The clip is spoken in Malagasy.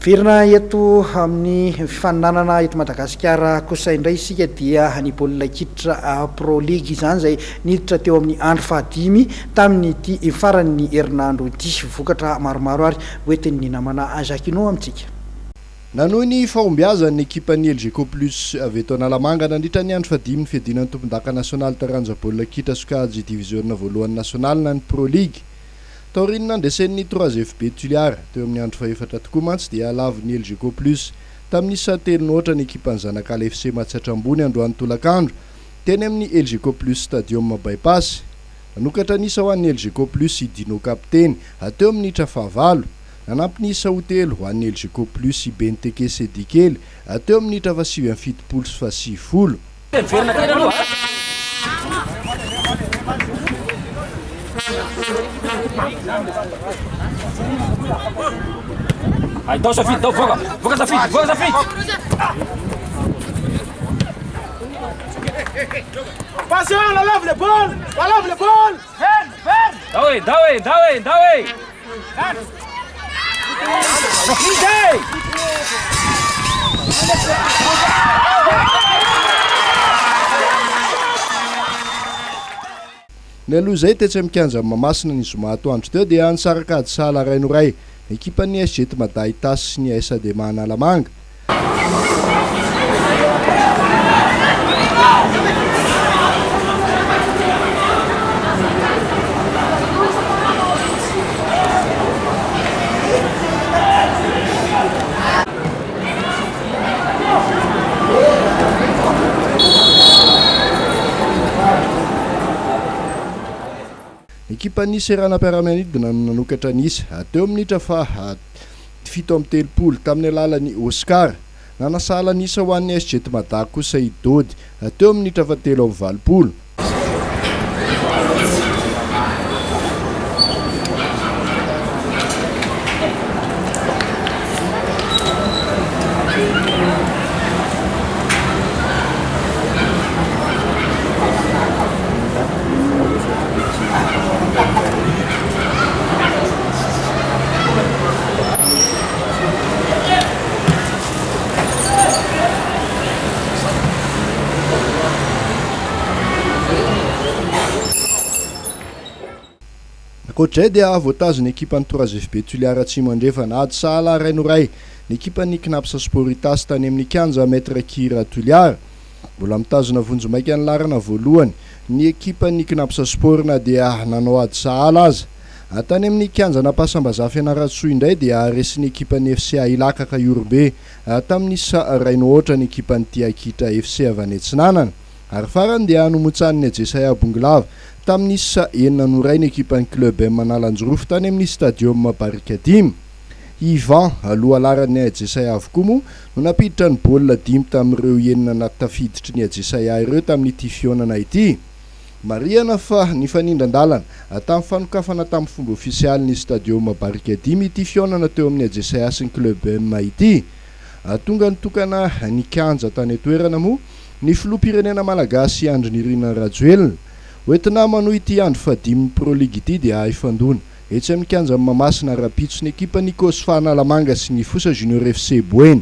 Verina eto amin'ny fifaninanana eto Madagasikara kosa indray isika dia ny baolina kitra Pro League izany izay niditra teo amin'ny andro fahadimy tamin'ny ity faran'ny herinandro ity. Vokatra maromaro ary hoentin'ny namana Jacquino amintsika. Nanohy ny fahombiazan'ny ekipan'ny LGK Plus avy eto Analamanga nandritra ny andro fahadimy ny fiadinan'ny tompon-daka nasionaly taranja baolina kitra sokajy division voalohany nasionaly na ny Pro League. Taorinina andesen'ny 3FB Tuliara teo amin'ny andro faefatra tokoa mantsy dia alavin'ny LGK Plus tamin'ny satelinoatra ny ekipan'ny Zanakala FC Matsatram-bony androany tolakandro teny amin'ny LGK Plus Stadium Bypass. Nanokatra nisa ho an'ny LGK Plus i Dino kapteny ateo amin'ny minitra fahavalo. Nanampy nisa hotelo ho an'ny LGK Plus i Benteke Sedikely ateo amin'ny minitra fasivy amin'ny fitopolo sy fasivifolo. Aí, dá o Safito, dá o fogo. Fogo Safito, fogo Safito. Attention, la lave le ball. Dá aí, dá aí, dá aí, dá aí. Nelo zay tetsy amikanja Mamasina ny zoma atoandro teo dia ansaraka ady sala rainoray ekipan'ny SG Maday Tasy sy ny SAD Analamanga. Ekipan'ny Serana Piaramianidina nanokatra nisa ateo amin'ny minitra fito amby telopolo tamin'ny alalan'ny Oscar. Nanasala nisa ho an'ny SG Maday kosa i Dody ateo amin'ny minitra fahatelo amby valopolo. Koatray dia voatazony ekipan'ny 3FB Tuliara Atsimo andrefa ady sala rainoray ny ekipan'ny Knapsa Sporitas tany amin'ny Kanja Maître Kira Tuliara. Mbola mitazona vonjomaika ny larana voalohany ny ekipan'ny Knapsa Sporna dia nanao ady sala aza. Tany amin'ny Kanja Napasambaza Fianaratsoa indray dia resin'ny ekipan'ny FCA Ilakaka Urbe tamin'ny rainoatra ny ekipan'ny Tiakitra FC avy any Atsinanana. Ary farany dia nomotsan'ny Jesaya Bonglava tamin'ny enina noray ny ekipan'ny Club M Analanjorofo tany amin'ny Stadium Barikadim. Ivan aloha laran'ny Jesaya avokoa moa no napiditra ny baolina 5 tamin'ireo enina natafiditry ny Jesaya ireo tamin'ity fionana ity. Mariana fa ny fanindran-dalana tamin'ny fanokafana tamin'ny fomba ofisialy ny Stadium Barikadim ity fionana teo amin'ny Jesaya sy ny Club M ity. Tonga nitokana ny Kanja tany toerana moa ny filoham-pirenena malagasy Andry Nirina Rajoelina. Hoentina manohy ity andro fahadimy Pro League ity dia ifandona etsy amin'ny Kanja Mamasina rapitso ny ekipan'ny Kosfa Analamanga sy ny Fosa Junior FC Boeny.